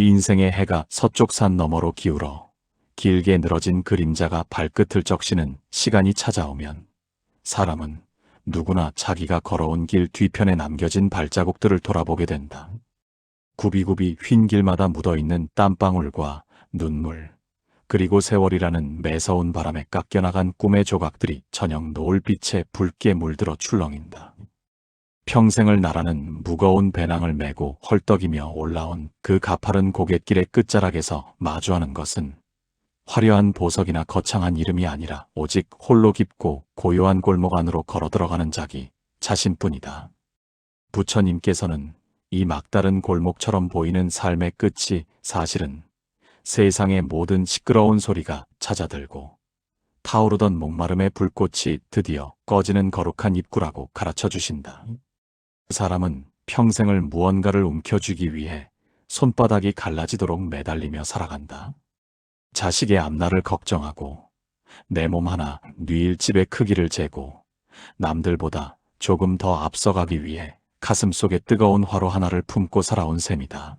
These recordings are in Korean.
인생의 해가 서쪽 산 너머로 기울어 길게 늘어진 그림자가 발끝을 적시는 시간이 찾아오면 사람은 누구나 자기가 걸어온 길 뒤편에 남겨진 발자국들을 돌아보게 된다. 굽이굽이 휜 길마다 묻어있는 땀방울과 눈물, 그리고 세월이라는 매서운 바람에 깎여나간 꿈의 조각들이 저녁 노을빛에 붉게 물들어 출렁인다. 평생을 나라는 무거운 배낭을 메고 헐떡이며 올라온 그 가파른 고갯길의 끝자락에서 마주하는 것은 화려한 보석이나 거창한 이름이 아니라 오직 홀로 깊고 고요한 골목 안으로 걸어 들어가는 자기 자신뿐이다. 부처님께서는 이 막다른 골목처럼 보이는 삶의 끝이 사실은 세상의 모든 시끄러운 소리가 잦아들고 타오르던 목마름의 불꽃이 드디어 꺼지는 거룩한 입구라고 가르쳐 주신다. 사람은 평생을 무언가를 움켜쥐기 위해 손바닥이 갈라지도록 매달리며 살아간다. 자식의 앞날을 걱정하고 내 몸 하나 뉘일 집의 크기를 재고 남들보다 조금 더 앞서가기 위해 가슴속에 뜨거운 화로 하나를 품고 살아온 셈이다.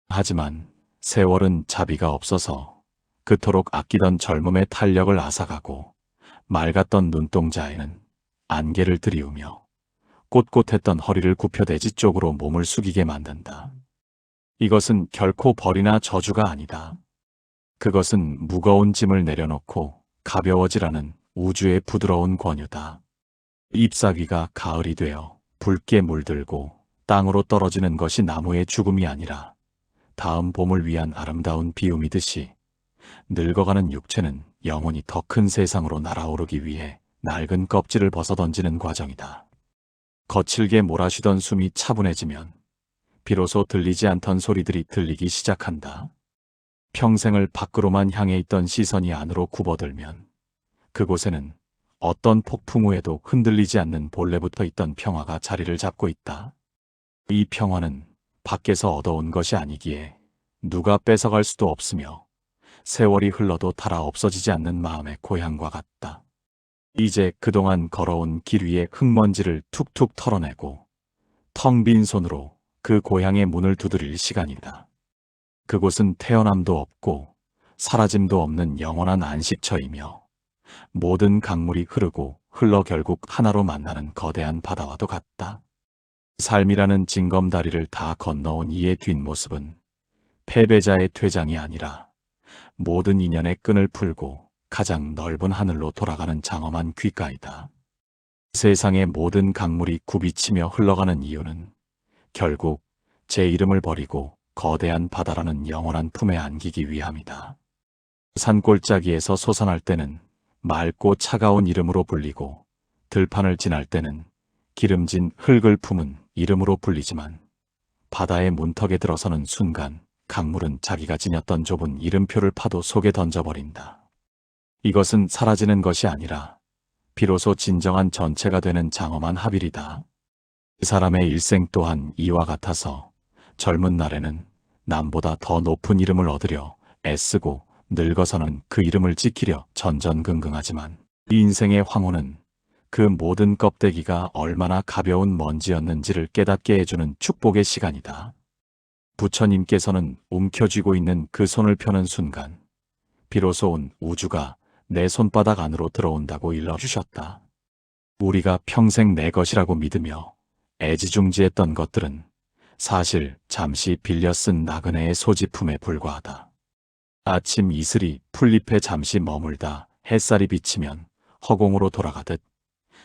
하지만 세월은 자비가 없어서 그토록 아끼던 젊음의 탄력을 앗아가고 맑았던 눈동자에는 안개를 들이우며 꼿꼿했던 허리를 굽혀 대지 쪽으로 몸을 숙이게 만든다. 이것은 결코 벌이나 저주가 아니다. 그것은 무거운 짐을 내려놓고 가벼워지라는 우주의 부드러운 권유다. 잎사귀가 가을이 되어 붉게 물들고 땅으로 떨어지는 것이 나무의 죽음이 아니라 다음 봄을 위한 아름다운 비움이듯이 늙어가는 육체는 영원히 더 큰 세상으로 날아오르기 위해 낡은 껍질을 벗어던지는 과정이다. 거칠게 몰아쉬던 숨이 차분해지면 비로소 들리지 않던 소리들이 들리기 시작한다. 평생을 밖으로만 향해 있던 시선이 안으로 굽어들면 그곳에는 어떤 폭풍 후에도 흔들리지 않는 본래부터 있던 평화가 자리를 잡고 있다. 이 평화는 밖에서 얻어온 것이 아니기에 누가 뺏어갈 수도 없으며 세월이 흘러도 달아 없어지지 않는 마음의 고향과 같다. 이제 그동안 걸어온 길 위의 흙먼지를 툭툭 털어내고 텅 빈 손으로 그 고향의 문을 두드릴 시간이다. 그곳은 태어남도 없고 사라짐도 없는 영원한 안식처이며 모든 강물이 흐르고 흘러 결국 하나로 만나는 거대한 바다와도 같다. 삶이라는 징검다리를 다 건너온 이의 뒷모습은 패배자의 퇴장이 아니라 모든 인연의 끈을 풀고 가장 넓은 하늘로 돌아가는 장엄한 귓가이다. 세상의 모든 강물이 굽이치며 흘러가는 이유는 결국 제 이름을 버리고 거대한 바다라는 영원한 품에 안기기 위함이다. 산골짜기에서 솟아날 때는 맑고 차가운 이름으로 불리고 들판을 지날 때는 기름진 흙을 품은 이름으로 불리지만 바다의 문턱에 들어서는 순간 강물은 자기가 지녔던 좁은 이름표를 파도 속에 던져버린다. 이것은 사라지는 것이 아니라 비로소 진정한 전체가 되는 장엄한 합일이다. 사람의 일생 또한 이와 같아서 젊은 날에는 남보다 더 높은 이름을 얻으려 애쓰고 늙어서는 그 이름을 지키려 전전긍긍하지만 이 인생의 황혼은 그 모든 껍데기가 얼마나 가벼운 먼지였는지를 깨닫게 해주는 축복의 시간이다. 부처님께서는 움켜쥐고 있는 그 손을 펴는 순간 비로소 온 우주가 내 손바닥 안으로 들어온다고 일러주셨다. 우리가 평생 내 것이라고 믿으며 애지중지했던 것들은 사실 잠시 빌려 쓴 나그네의 소지품에 불과하다. 아침 이슬이 풀잎에 잠시 머물다 햇살이 비치면 허공으로 돌아가듯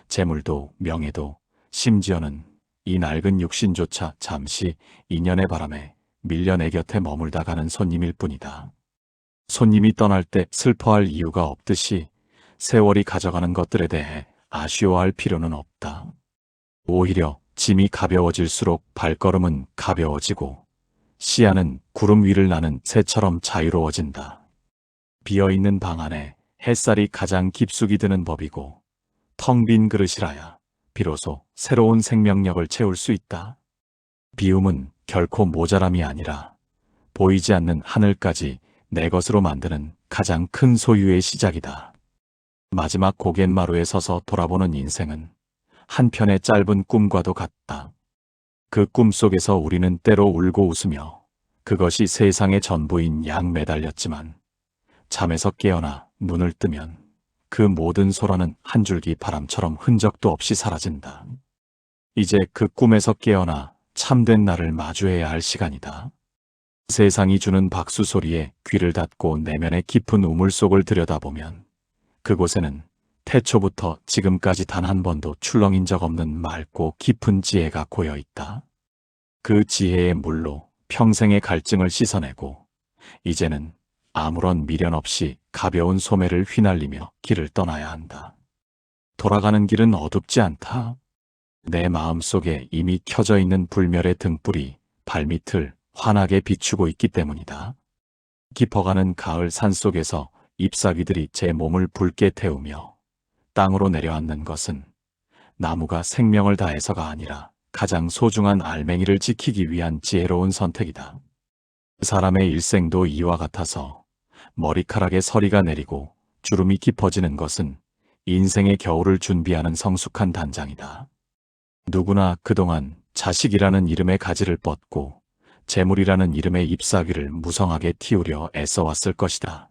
재물도 명예도 심지어는 이 낡은 육신조차 잠시 인연의 바람에 밀려 내 곁에 머물다 가는 손님일 뿐이다. 손님이 떠날 때 슬퍼할 이유가 없듯이 세월이 가져가는 것들에 대해 아쉬워할 필요는 없다. 오히려 짐이 가벼워질수록 발걸음은 가벼워지고 시야는 구름 위를 나는 새처럼 자유로워진다. 비어있는 방 안에 햇살이 가장 깊숙이 드는 법이고 텅 빈 그릇이라야 비로소 새로운 생명력을 채울 수 있다. 비움은 결코 모자람이 아니라 보이지 않는 하늘까지 내 것으로 만드는 가장 큰 소유의 시작이다. 마지막 고갯마루에 서서 돌아보는 인생은 한편의 짧은 꿈과도 같다. 그 꿈 속에서 우리는 때로 울고 웃으며 그것이 세상의 전부인 양 매달렸지만 잠에서 깨어나 눈을 뜨면 그 모든 소란은 한 줄기 바람처럼 흔적도 없이 사라진다. 이제 그 꿈에서 깨어나 참된 나를 마주해야 할 시간이다. 세상이 주는 박수 소리에 귀를 닫고 내면의 깊은 우물 속을 들여다보면 그곳에는 태초부터 지금까지 단 한 번도 출렁인 적 없는 맑고 깊은 지혜가 고여 있다. 그 지혜의 물로 평생의 갈증을 씻어내고 이제는 아무런 미련 없이 가벼운 소매를 휘날리며 길을 떠나야 한다. 돌아가는 길은 어둡지 않다. 내 마음속에 이미 켜져 있는 불멸의 등불이 발밑을 환하게 비추고 있기 때문이다. 깊어가는 가을 산속에서 잎사귀들이 제 몸을 붉게 태우며 땅으로 내려앉는 것은 나무가 생명을 다해서가 아니라 가장 소중한 알맹이를 지키기 위한 지혜로운 선택이다. 사람의 일생도 이와 같아서 머리카락에 서리가 내리고 주름이 깊어지는 것은 인생의 겨울을 준비하는 성숙한 단장이다. 누구나 그동안 자식이라는 이름의 가지를 뻗고 재물이라는 이름의 잎사귀를 무성하게 틔우려 애써왔을 것이다.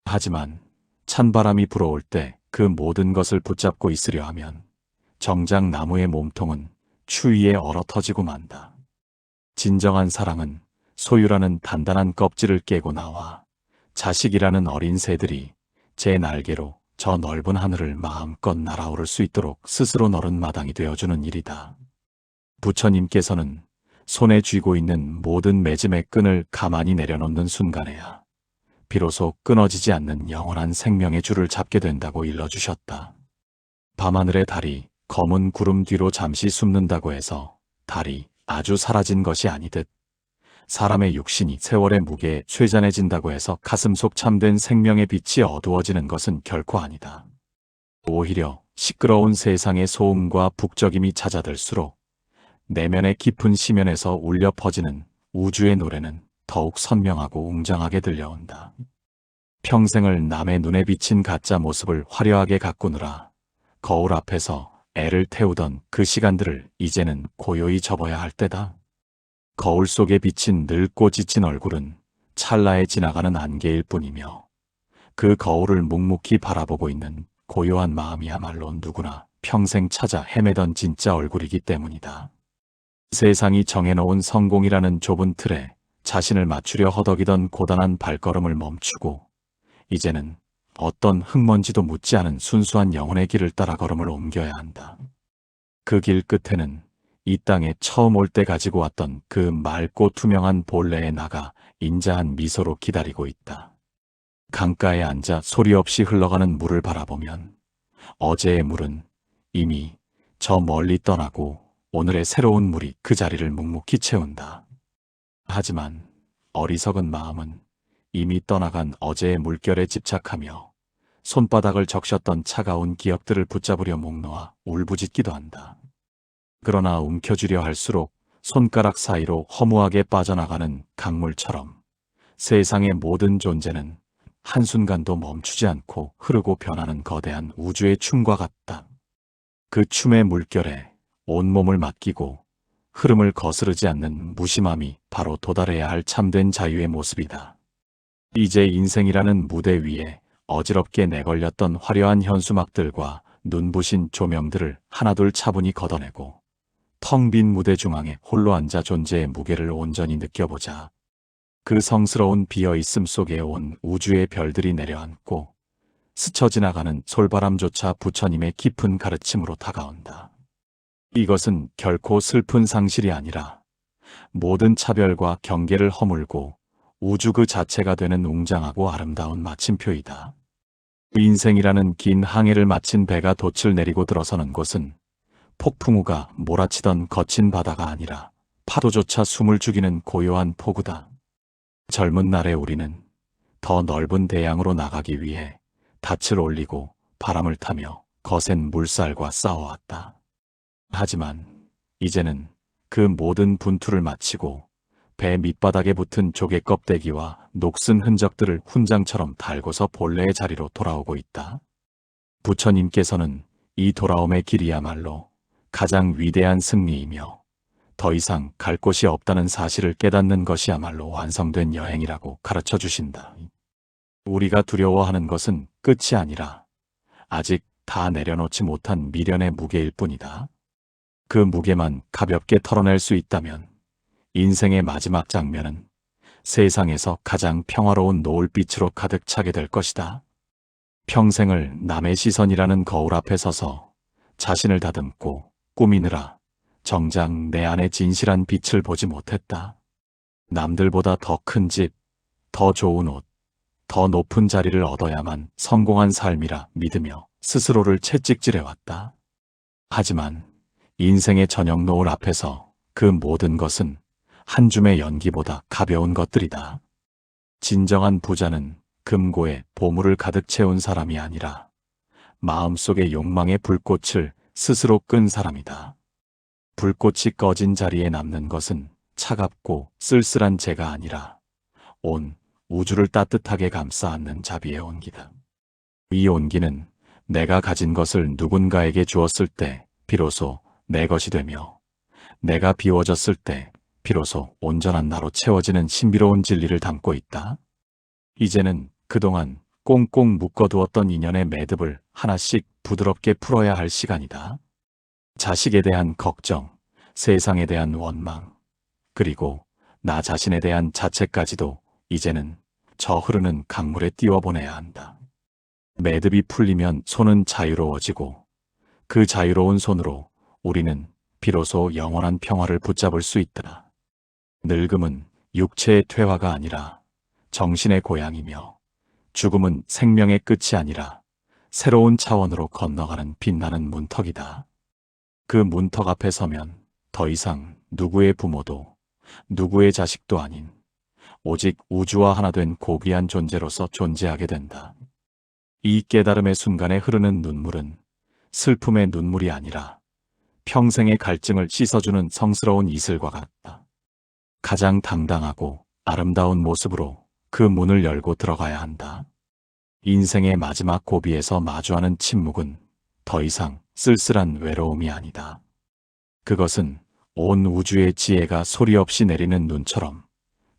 하지만 찬바람이 불어올 때 그 모든 것을 붙잡고 있으려 하면 정작 나무의 몸통은 추위에 얼어터지고 만다. 진정한 사랑은 소유라는 단단한 껍질을 깨고 나와 자식이라는 어린 새들이 제 날개로 저 넓은 하늘을 마음껏 날아오를 수 있도록 스스로 너른 마당이 되어주는 일이다. 부처님께서는 손에 쥐고 있는 모든 매짐의 끈을 가만히 내려놓는 순간에야 비로소 끊어지지 않는 영원한 생명의 줄을 잡게 된다고 일러주셨다. 밤하늘의 달이 검은 구름 뒤로 잠시 숨는다고 해서 달이 아주 사라진 것이 아니듯 사람의 육신이 세월의 무게에 쇠잔해진다고 해서 가슴속 참된 생명의 빛이 어두워지는 것은 결코 아니다. 오히려 시끄러운 세상의 소음과 북적임이 잦아들수록 내면의 깊은 심연에서 울려 퍼지는 우주의 노래는 더욱 선명하고 웅장하게 들려온다. 평생을 남의 눈에 비친 가짜 모습을 화려하게 가꾸느라 거울 앞에서 애를 태우던 그 시간들을 이제는 고요히 접어야 할 때다. 거울 속에 비친 늙고 지친 얼굴은 찰나에 지나가는 안개일 뿐이며 그 거울을 묵묵히 바라보고 있는 고요한 마음이야말로 누구나 평생 찾아 헤매던 진짜 얼굴이기 때문이다. 세상이 정해놓은 성공이라는 좁은 틀에 자신을 맞추려 허덕이던 고단한 발걸음을 멈추고 이제는 어떤 흙먼지도 묻지 않은 순수한 영혼의 길을 따라 걸음을 옮겨야 한다. 그 길 끝에는 이 땅에 처음 올 때 가지고 왔던 그 맑고 투명한 본래의 나가 인자한 미소로 기다리고 있다. 강가에 앉아 소리 없이 흘러가는 물을 바라보면 어제의 물은 이미 저 멀리 떠나고 오늘의 새로운 물이 그 자리를 묵묵히 채운다. 하지만 어리석은 마음은 이미 떠나간 어제의 물결에 집착하며 손바닥을 적셨던 차가운 기억들을 붙잡으려 목 놓아 울부짖기도 한다. 그러나 움켜쥐려 할수록 손가락 사이로 허무하게 빠져나가는 강물처럼 세상의 모든 존재는 한순간도 멈추지 않고 흐르고 변하는 거대한 우주의 춤과 같다. 그 춤의 물결에 온몸을 맡기고 흐름을 거스르지 않는 무심함이 바로 도달해야 할 참된 자유의 모습이다. 이제 인생이라는 무대 위에 어지럽게 내걸렸던 화려한 현수막들과 눈부신 조명들을 하나둘 차분히 걷어내고 텅 빈 무대 중앙에 홀로 앉아 존재의 무게를 온전히 느껴보자. 그 성스러운 비어있음 속에 온 우주의 별들이 내려앉고 스쳐 지나가는 솔바람조차 부처님의 깊은 가르침으로 다가온다. 이것은 결코 슬픈 상실이 아니라 모든 차별과 경계를 허물고 우주 그 자체가 되는 웅장하고 아름다운 마침표이다. 인생이라는 긴 항해를 마친 배가 돛을 내리고 들어서는 곳은 폭풍우가 몰아치던 거친 바다가 아니라 파도조차 숨을 죽이는 고요한 포구다. 젊은 날의 우리는 더 넓은 대양으로 나가기 위해 닻을 올리고 바람을 타며 거센 물살과 싸워왔다. 하지만 이제는 그 모든 분투를 마치고 배 밑바닥에 붙은 조개 껍데기와 녹슨 흔적들을 훈장처럼 달고서 본래의 자리로 돌아오고 있다. 부처님께서는 이 돌아옴의 길이야말로 가장 위대한 승리이며 더 이상 갈 곳이 없다는 사실을 깨닫는 것이야말로 완성된 여행이라고 가르쳐 주신다. 우리가 두려워하는 것은 끝이 아니라 아직 다 내려놓지 못한 미련의 무게일 뿐이다. 그 무게만 가볍게 털어낼 수 있다면 인생의 마지막 장면은 세상에서 가장 평화로운 노을빛으로 가득 차게 될 것이다. 평생을 남의 시선이라는 거울 앞에 서서 자신을 다듬고 꾸미느라 정작 내 안의 진실한 빛을 보지 못했다. 남들보다 더 큰 집, 더 좋은 옷, 더 높은 자리를 얻어야만 성공한 삶이라 믿으며 스스로를 채찍질해왔다. 하지만 인생의 저녁 노을 앞에서 그 모든 것은 한 줌의 연기보다 가벼운 것들이다. 진정한 부자는 금고에 보물을 가득 채운 사람이 아니라 마음속의 욕망의 불꽃을 스스로 끈 사람이다. 불꽃이 꺼진 자리에 남는 것은 차갑고 쓸쓸한 재가 아니라 온 우주를 따뜻하게 감싸 안는 자비의 온기다. 이 온기는 내가 가진 것을 누군가에게 주었을 때 비로소 내 것이 되며 내가 비워졌을 때 비로소 온전한 나로 채워지는 신비로운 진리를 담고 있다. 이제는 그동안 꽁꽁 묶어두었던 인연의 매듭을 하나씩 부드럽게 풀어야 할 시간이다. 자식에 대한 걱정, 세상에 대한 원망, 그리고 나 자신에 대한 자책까지도 이제는 저 흐르는 강물에 띄워보내야 한다. 매듭이 풀리면 손은 자유로워지고 그 자유로운 손으로 우리는 비로소 영원한 평화를 붙잡을 수 있다. 늙음은 육체의 퇴화가 아니라 정신의 고향이며 죽음은 생명의 끝이 아니라 새로운 차원으로 건너가는 빛나는 문턱이다. 그 문턱 앞에 서면 더 이상 누구의 부모도 누구의 자식도 아닌 오직 우주와 하나 된 고귀한 존재로서 존재하게 된다. 이 깨달음의 순간에 흐르는 눈물은 슬픔의 눈물이 아니라 평생의 갈증을 씻어주는 성스러운 이슬과 같다. 가장 당당하고 아름다운 모습으로 그 문을 열고 들어가야 한다. 인생의 마지막 고비에서 마주하는 침묵은 더 이상 쓸쓸한 외로움이 아니다. 그것은 온 우주의 지혜가 소리 없이 내리는 눈처럼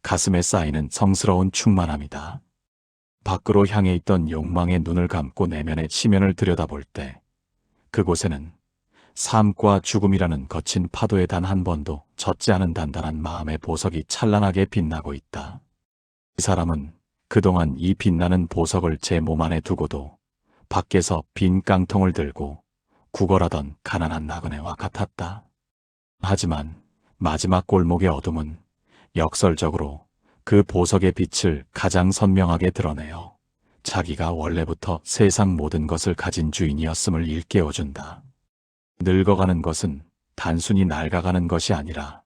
가슴에 쌓이는 성스러운 충만함이다. 밖으로 향해 있던 욕망의 눈을 감고 내면의 시면을 들여다볼 때 그곳에는 삶과 죽음이라는 거친 파도에 단 한 번도 젖지 않은 단단한 마음의 보석이 찬란하게 빛나고 있다. 이 사람은 그동안 이 빛나는 보석을 제 몸 안에 두고도 밖에서 빈 깡통을 들고 구걸하던 가난한 나그네와 같았다. 하지만 마지막 골목의 어둠은 역설적으로 그 보석의 빛을 가장 선명하게 드러내어 자기가 원래부터 세상 모든 것을 가진 주인이었음을 일깨워준다. 늙어가는 것은 단순히 낡아가는 것이 아니라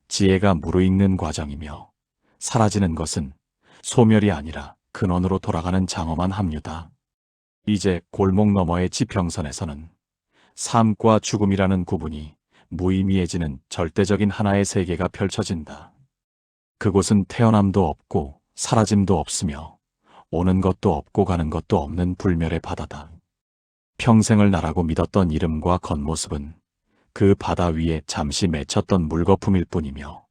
지혜가 무르익는 과정이며 사라지는 것은 소멸이 아니라 근원으로 돌아가는 장엄한 합류다. 이제 골목 너머의 지평선에서는 삶과 죽음이라는 구분이 무의미해지는 절대적인 하나의 세계가 펼쳐진다. 그곳은 태어남도 없고 사라짐도 없으며 오는 것도 없고 가는 것도 없는 불멸의 바다다. 평생을 나라고 믿었던 이름과 겉모습은 그 바다 위에 잠시 맺혔던 물거품일 뿐이며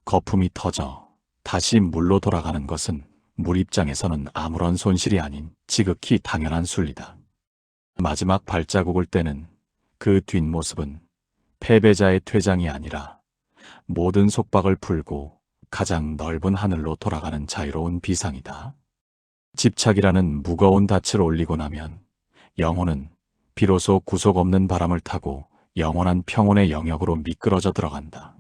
거품이 터져 다시 물로 돌아가는 것은 물 입장에서는 아무런 손실이 아닌 지극히 당연한 순리다. 마지막 발자국을 떼는 그 뒷모습은 패배자의 퇴장이 아니라 모든 속박을 풀고 가장 넓은 하늘로 돌아가는 자유로운 비상이다. 집착이라는 무거운 닻을 올리고 나면 영혼은 비로소 구속 없는 바람을 타고 영원한 평온의 영역으로 미끄러져 들어간다.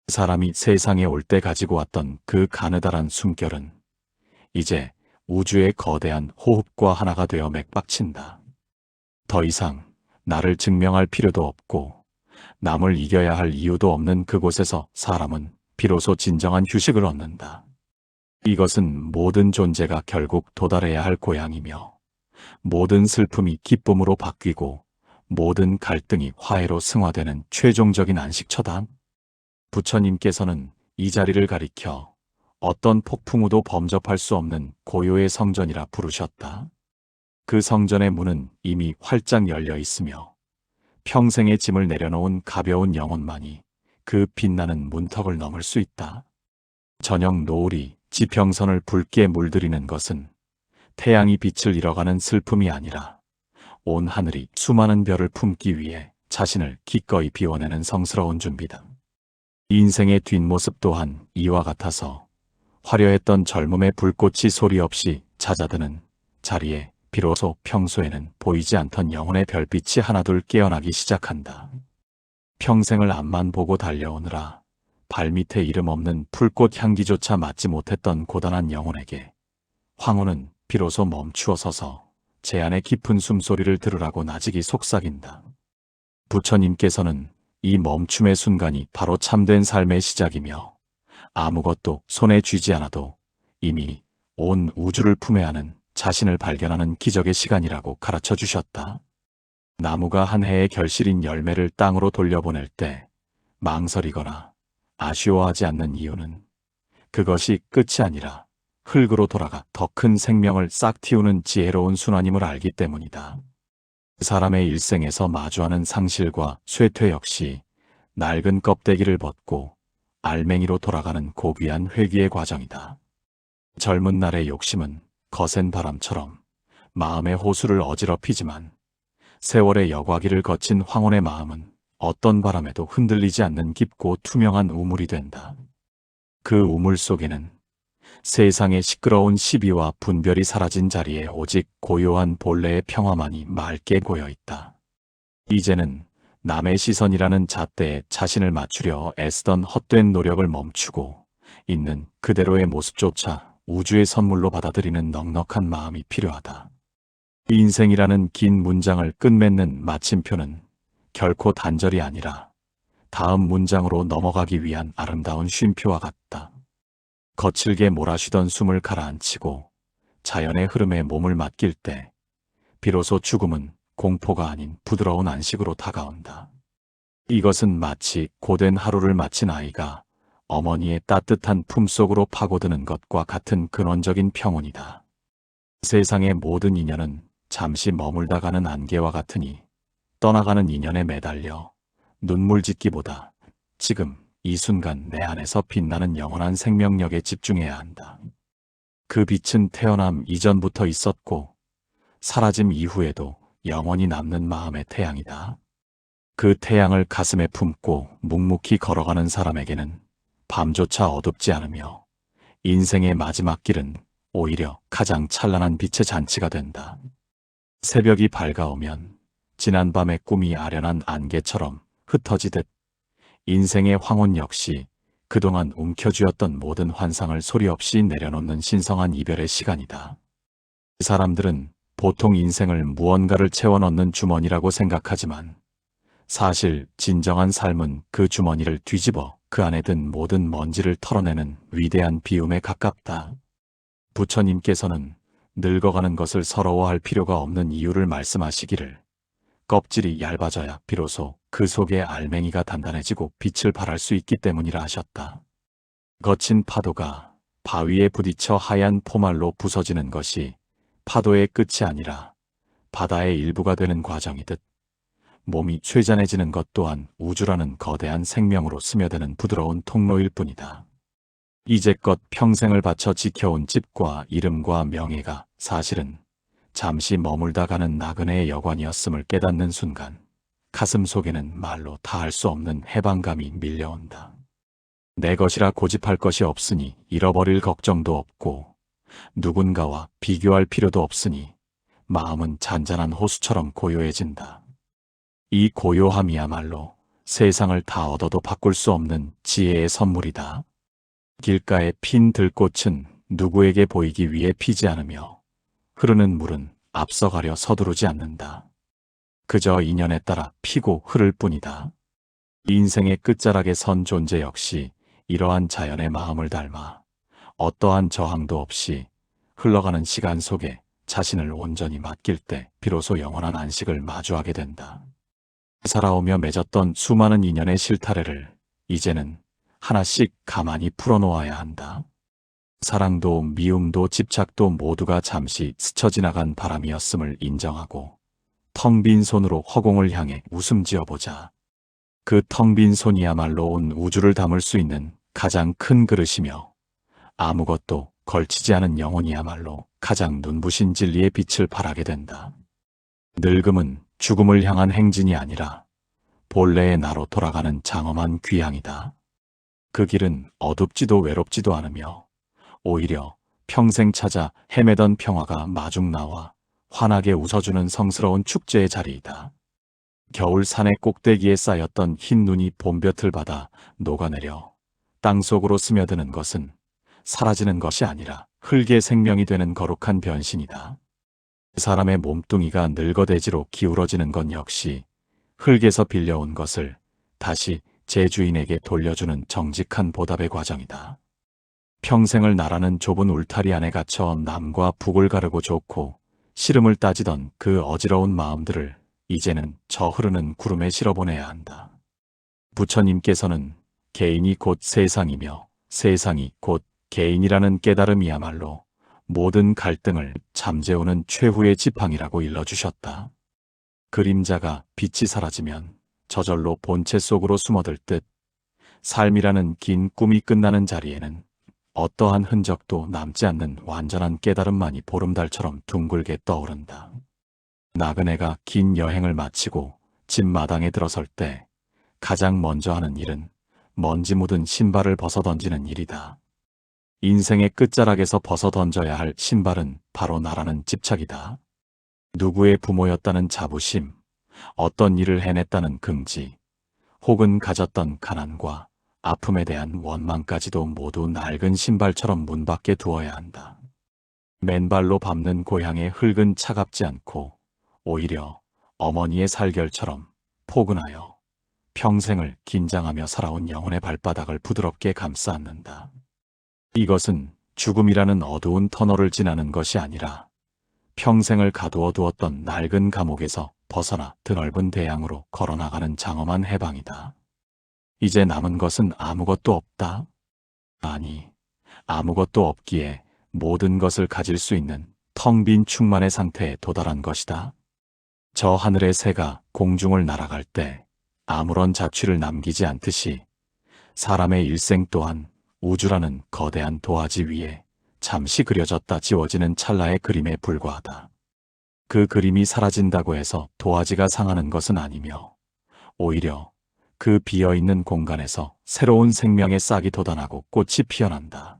사람이 세상에 올 때 가지고 왔던 그 가느다란 숨결은 이제 우주의 거대한 호흡과 하나가 되어 맥박친다. 더 이상 나를 증명할 필요도 없고 남을 이겨야 할 이유도 없는 그곳에서 사람은 비로소 진정한 휴식을 얻는다. 이것은 모든 존재가 결국 도달해야 할 고향이며 모든 슬픔이 기쁨으로 바뀌고 모든 갈등이 화해로 승화되는 최종적인 안식처다. 부처님께서는 이 자리를 가리켜 어떤 폭풍우도 범접할 수 없는 고요의 성전이라 부르셨다. 그 성전의 문은 이미 활짝 열려 있으며 평생의 짐을 내려놓은 가벼운 영혼만이 그 빛나는 문턱을 넘을 수 있다. 저녁 노을이 지평선을 붉게 물들이는 것은 태양이 빛을 잃어가는 슬픔이 아니라 온 하늘이 수많은 별을 품기 위해 자신을 기꺼이 비워내는 성스러운 준비다. 인생의 뒷모습 또한 이와 같아서 화려했던 젊음의 불꽃이 소리 없이 잦아드는 자리에 비로소 평소에는 보이지 않던 영혼의 별빛이 하나둘 깨어나기 시작한다. 평생을 앞만 보고 달려오느라 발밑에 이름 없는 풀꽃 향기조차 맡지 못했던 고단한 영혼에게 황혼은 비로소 멈추어 서서 제 안의 깊은 숨소리를 들으라고 나직이 속삭인다. 부처님께서는 이 멈춤의 순간이 바로 참된 삶의 시작이며 아무것도 손에 쥐지 않아도 이미 온 우주를 품에 안은 자신을 발견하는 기적의 시간이라고 가르쳐 주셨다. 나무가 한 해의 결실인 열매를 땅으로 돌려보낼 때 망설이거나 아쉬워하지 않는 이유는 그것이 끝이 아니라 흙으로 돌아가 더 큰 생명을 싹 틔우는 지혜로운 순환임을 알기 때문이다. 사람의 일생에서 마주하는 상실과 쇠퇴 역시 낡은 껍데기를 벗고 알맹이로 돌아가는 고귀한 회귀의 과정이다. 젊은 날의 욕심은 거센 바람처럼 마음의 호수를 어지럽히지만 세월의 여과기를 거친 황혼의 마음은 어떤 바람에도 흔들리지 않는 깊고 투명한 우물이 된다. 그 우물 속에는 세상의 시끄러운 시비와 분별이 사라진 자리에 오직 고요한 본래의 평화만이 맑게 고여있다. 이제는 남의 시선이라는 잣대에 자신을 맞추려 애쓰던 헛된 노력을 멈추고 있는 그대로의 모습조차 우주의 선물로 받아들이는 넉넉한 마음이 필요하다. 인생이라는 긴 문장을 끝맺는 마침표는 결코 단절이 아니라 다음 문장으로 넘어가기 위한 아름다운 쉼표와 같다. 거칠게 몰아쉬던 숨을 가라앉히고 자연의 흐름에 몸을 맡길 때 비로소 죽음은 공포가 아닌 부드러운 안식으로 다가온다. 이것은 마치 고된 하루를 마친 아이가 어머니의 따뜻한 품속으로 파고드는 것과 같은 근원적인 평온이다. 세상의 모든 인연은 잠시 머물다 가는 안개와 같으니 떠나가는 인연에 매달려 눈물 짓기보다 지금 이 순간 내 안에서 빛나는 영원한 생명력에 집중해야 한다. 그 빛은 태어남 이전부터 있었고 사라짐 이후에도 영원히 남는 마음의 태양이다. 그 태양을 가슴에 품고 묵묵히 걸어가는 사람에게는 밤조차 어둡지 않으며 인생의 마지막 길은 오히려 가장 찬란한 빛의 잔치가 된다. 새벽이 밝아오면 지난밤의 꿈이 아련한 안개처럼 흩어지듯 인생의 황혼 역시 그동안 움켜쥐었던 모든 환상을 소리 없이 내려놓는 신성한 이별의 시간이다. 사람들은 보통 인생을 무언가를 채워넣는 주머니라고 생각하지만 사실 진정한 삶은 그 주머니를 뒤집어 그 안에 든 모든 먼지를 털어내는 위대한 비움에 가깝다. 부처님께서는 늙어가는 것을 서러워할 필요가 없는 이유를 말씀하시기를 껍질이 얇아져야 비로소 그 속의 알맹이가 단단해지고 빛을 발할 수 있기 때문이라 하셨다. 거친 파도가 바위에 부딪혀 하얀 포말로 부서지는 것이 파도의 끝이 아니라 바다의 일부가 되는 과정이듯 몸이 쇠잔해지는 것 또한 우주라는 거대한 생명으로 스며드는 부드러운 통로일 뿐이다. 이제껏 평생을 바쳐 지켜온 집과 이름과 명예가 사실은 잠시 머물다 가는 나그네의 여관이었음을 깨닫는 순간 가슴 속에는 말로 다할 수 없는 해방감이 밀려온다. 내 것이라 고집할 것이 없으니 잃어버릴 걱정도 없고 누군가와 비교할 필요도 없으니 마음은 잔잔한 호수처럼 고요해진다. 이 고요함이야말로 세상을 다 얻어도 바꿀 수 없는 지혜의 선물이다. 길가에 핀 들꽃은 누구에게 보이기 위해 피지 않으며 흐르는 물은 앞서가려 서두르지 않는다. 그저 인연에 따라 피고 흐를 뿐이다. 인생의 끝자락에 선 존재 역시 이러한 자연의 마음을 닮아 어떠한 저항도 없이 흘러가는 시간 속에 자신을 온전히 맡길 때 비로소 영원한 안식을 마주하게 된다. 살아오며 맺었던 수많은 인연의 실타래를 이제는 하나씩 가만히 풀어놓아야 한다. 사랑도 미움도 집착도 모두가 잠시 스쳐 지나간 바람이었음을 인정하고 텅 빈 손으로 허공을 향해 웃음 지어보자. 그 텅 빈 손이야말로 온 우주를 담을 수 있는 가장 큰 그릇이며 아무것도 걸치지 않은 영혼이야말로 가장 눈부신 진리의 빛을 발하게 된다. 늙음은 죽음을 향한 행진이 아니라 본래의 나로 돌아가는 장엄한 귀향이다. 그 길은 어둡지도 외롭지도 않으며 오히려 평생 찾아 헤매던 평화가 마중 나와 환하게 웃어주는 성스러운 축제의 자리이다. 겨울 산의 꼭대기에 쌓였던 흰 눈이 봄볕을 받아 녹아내려 땅속으로 스며드는 것은 사라지는 것이 아니라 흙의 생명이 되는 거룩한 변신이다. 사람의 몸뚱이가 늙어대지로 기울어지는 건 역시 흙에서 빌려온 것을 다시 제 주인에게 돌려주는 정직한 보답의 과정이다. 평생을 나라는 좁은 울타리 안에 갇혀 남과 북을 가르고 좋고 시름을 따지던 그 어지러운 마음들을 이제는 저 흐르는 구름에 실어보내야 한다. 부처님께서는 개인이 곧 세상이며 세상이 곧 개인이라는 깨달음이야말로 모든 갈등을 잠재우는 최후의 지팡이라고 일러주셨다. 그림자가 빛이 사라지면 저절로 본체 속으로 숨어들 듯 삶이라는 긴 꿈이 끝나는 자리에는 어떠한 흔적도 남지 않는 완전한 깨달음만이 보름달처럼 둥글게 떠오른다. 나그네가 긴 여행을 마치고 집 마당에 들어설 때 가장 먼저 하는 일은 먼지 묻은 신발을 벗어던지는 일이다. 인생의 끝자락에서 벗어던져야 할 신발은 바로 나라는 집착이다. 누구의 부모였다는 자부심, 어떤 일을 해냈다는 긍지, 혹은 가졌던 가난과 아픔에 대한 원망까지도 모두 낡은 신발처럼 문 밖에 두어야 한다. 맨발로 밟는 고향의 흙은 차갑지 않고 오히려 어머니의 살결처럼 포근하여 평생을 긴장하며 살아온 영혼의 발바닥을 부드럽게 감싸 안는다. 이것은 죽음이라는 어두운 터널을 지나는 것이 아니라 평생을 가두어 두었던 낡은 감옥에서 벗어나 드넓은 대양으로 걸어나가는 장엄한 해방이다. 이제 남은 것은 아무것도 없다. 아니, 아무것도 없기에 모든 것을 가질 수 있는 텅 빈 충만의 상태에 도달한 것이다. 저 하늘의 새가 공중을 날아갈 때 아무런 자취를 남기지 않듯이 사람의 일생 또한 우주라는 거대한 도화지 위에 잠시 그려졌다 지워지는 찰나의 그림에 불과하다. 그 그림이 사라진다고 해서 도화지가 상하는 것은 아니며 오히려 그 비어있는 공간에서 새로운 생명의 싹이 돋아나고 꽃이 피어난다.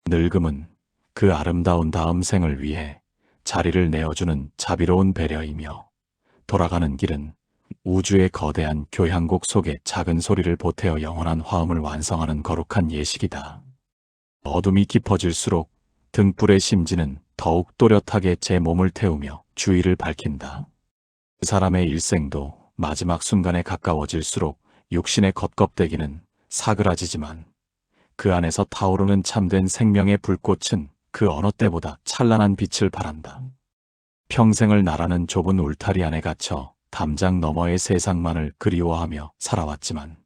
늙음은 그 아름다운 다음 생을 위해 자리를 내어주는 자비로운 배려이며 돌아가는 길은 우주의 거대한 교향곡 속에 작은 소리를 보태어 영원한 화음을 완성하는 거룩한 예식이다. 어둠이 깊어질수록 등불의 심지는 더욱 또렷하게 제 몸을 태우며 주위를 밝힌다. 사람의 일생도 마지막 순간에 가까워질수록 육신의 겉껍데기는 사그라지지만 그 안에서 타오르는 참된 생명의 불꽃은 그 어느 때보다 찬란한 빛을 발한다. 평생을 나라는 좁은 울타리 안에 갇혀 담장 너머의 세상만을 그리워하며 살아왔지만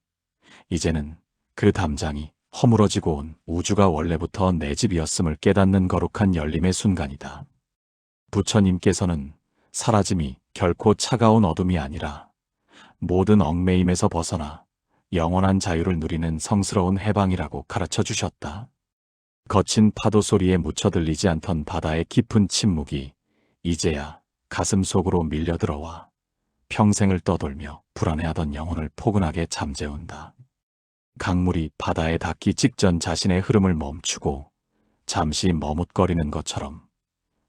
이제는 그 담장이 허물어지고 온 우주가 원래부터 내 집이었음을 깨닫는 거룩한 열림의 순간이다. 부처님께서는 사라짐이 결코 차가운 어둠이 아니라 모든 얽매임에서 벗어나 영원한 자유를 누리는 성스러운 해방이라고 가르쳐 주셨다. 거친 파도 소리에 묻혀 들리지 않던 바다의 깊은 침묵이 이제야 가슴 속으로 밀려들어와 평생을 떠돌며 불안해하던 영혼을 포근하게 잠재운다. 강물이 바다에 닿기 직전 자신의 흐름을 멈추고 잠시 머뭇거리는 것처럼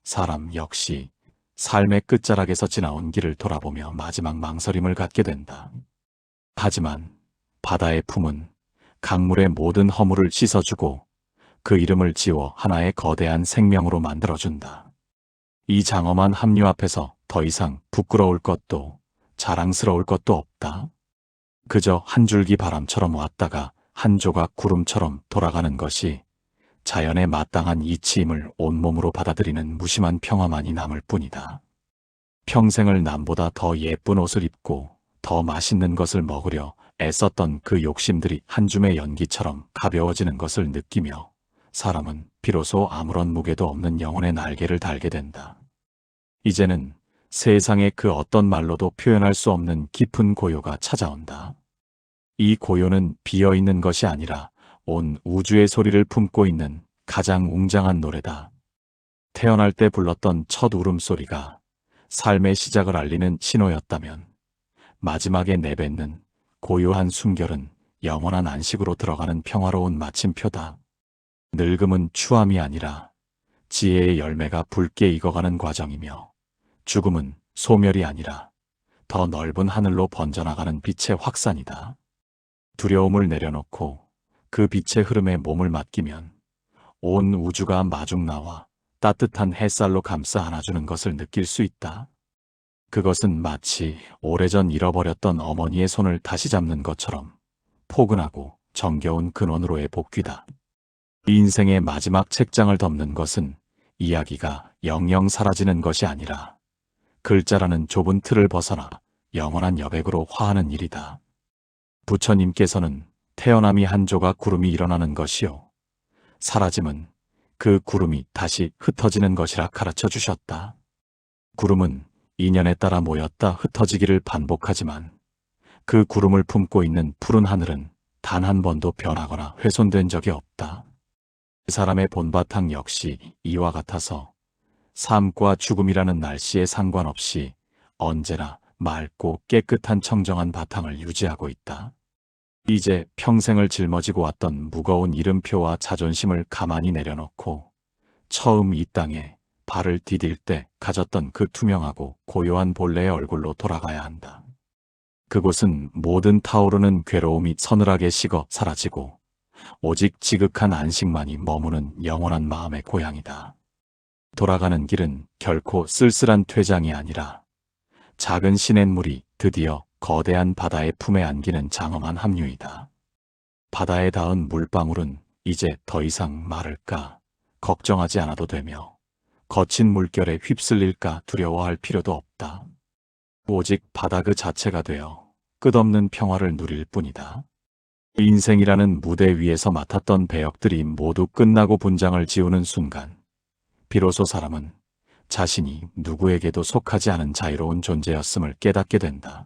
사람 역시 삶의 끝자락에서 지나온 길을 돌아보며 마지막 망설임을 갖게 된다. 하지만 바다의 품은 강물의 모든 허물을 씻어주고 그 이름을 지워 하나의 거대한 생명으로 만들어준다. 이 장엄한 합류 앞에서 더 이상 부끄러울 것도 자랑스러울 것도 없다. 그저 한 줄기 바람처럼 왔다가 한 조각 구름처럼 돌아가는 것이 자연의 마땅한 이치임을 온몸으로 받아들이는 무심한 평화만이 남을 뿐이다. 평생을 남보다 더 예쁜 옷을 입고 더 맛있는 것을 먹으려 애썼던 그 욕심들이 한 줌의 연기처럼 가벼워지는 것을 느끼며 사람은 비로소 아무런 무게도 없는 영혼의 날개를 달게 된다. 이제는 세상의 그 어떤 말로도 표현할 수 없는 깊은 고요가 찾아온다. 이 고요는 비어있는 것이 아니라 온 우주의 소리를 품고 있는 가장 웅장한 노래다. 태어날 때 불렀던 첫 울음소리가 삶의 시작을 알리는 신호였다면 마지막에 내뱉는 고요한 숨결은 영원한 안식으로 들어가는 평화로운 마침표다. 늙음은 추함이 아니라 지혜의 열매가 붉게 익어가는 과정이며 죽음은 소멸이 아니라 더 넓은 하늘로 번져나가는 빛의 확산이다. 두려움을 내려놓고 그 빛의 흐름에 몸을 맡기면 온 우주가 마중 나와 따뜻한 햇살로 감싸 안아주는 것을 느낄 수 있다. 그것은 마치 오래전 잃어버렸던 어머니의 손을 다시 잡는 것처럼 포근하고 정겨운 근원으로의 복귀다. 인생의 마지막 책장을 덮는 것은 이야기가 영영 사라지는 것이 아니라 글자라는 좁은 틀을 벗어나 영원한 여백으로 화하는 일이다. 부처님께서는 태어남이 한 조각 구름이 일어나는 것이요, 사라짐은 그 구름이 다시 흩어지는 것이라 가르쳐 주셨다. 구름은 인연에 따라 모였다 흩어지기를 반복하지만 그 구름을 품고 있는 푸른 하늘은 단 한 번도 변하거나 훼손된 적이 없다. 그 사람의 본바탕 역시 이와 같아서 삶과 죽음이라는 날씨에 상관없이 언제나 맑고 깨끗한 청정한 바탕을 유지하고 있다. 이제 평생을 짊어지고 왔던 무거운 이름표와 자존심을 가만히 내려놓고 처음 이 땅에 발을 디딜 때 가졌던 그 투명하고 고요한 본래의 얼굴로 돌아가야 한다. 그곳은 모든 타오르는 괴로움이 서늘하게 식어 사라지고 오직 지극한 안식만이 머무는 영원한 마음의 고향이다. 돌아가는 길은 결코 쓸쓸한 퇴장이 아니라 작은 시냇물이 드디어 거대한 바다의 품에 안기는 장엄한 합류이다. 바다에 닿은 물방울은 이제 더 이상 마를까 걱정하지 않아도 되며 거친 물결에 휩쓸릴까 두려워할 필요도 없다. 오직 바다 그 자체가 되어 끝없는 평화를 누릴 뿐이다. 인생이라는 무대 위에서 맡았던 배역들이 모두 끝나고 분장을 지우는 순간 비로소 사람은 자신이 누구에게도 속하지 않은 자유로운 존재였음을 깨닫게 된다.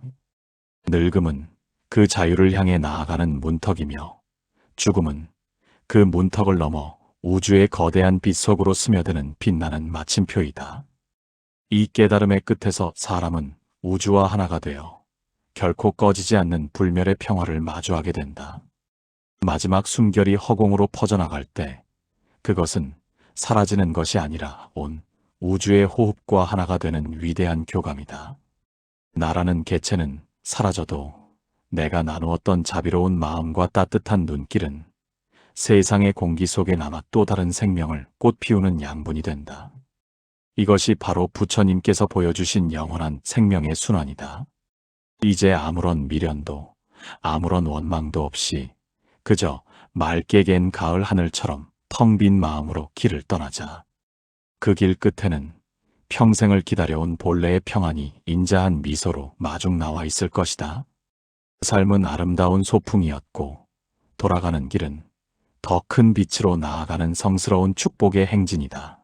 늙음은 그 자유를 향해 나아가는 문턱이며 죽음은 그 문턱을 넘어 우주의 거대한 빛 속으로 스며드는 빛나는 마침표이다. 이 깨달음의 끝에서 사람은 우주와 하나가 되어 결코 꺼지지 않는 불멸의 평화를 마주하게 된다. 마지막 숨결이 허공으로 퍼져나갈 때 그것은 사라지는 것이 아니라 온 우주의 호흡과 하나가 되는 위대한 교감이다. 나라는 개체는 사라져도 내가 나누었던 자비로운 마음과 따뜻한 눈길은 세상의 공기 속에 남아 또 다른 생명을 꽃피우는 양분이 된다. 이것이 바로 부처님께서 보여주신 영원한 생명의 순환이다. 이제 아무런 미련도 아무런 원망도 없이 그저 맑게 갠 가을 하늘처럼 텅 빈 마음으로 길을 떠나자. 그 길 끝에는 평생을 기다려온 본래의 평안이 인자한 미소로 마중 나와 있을 것이다. 삶은 아름다운 소풍이었고 돌아가는 길은 더 큰 빛으로 나아가는 성스러운 축복의 행진이다.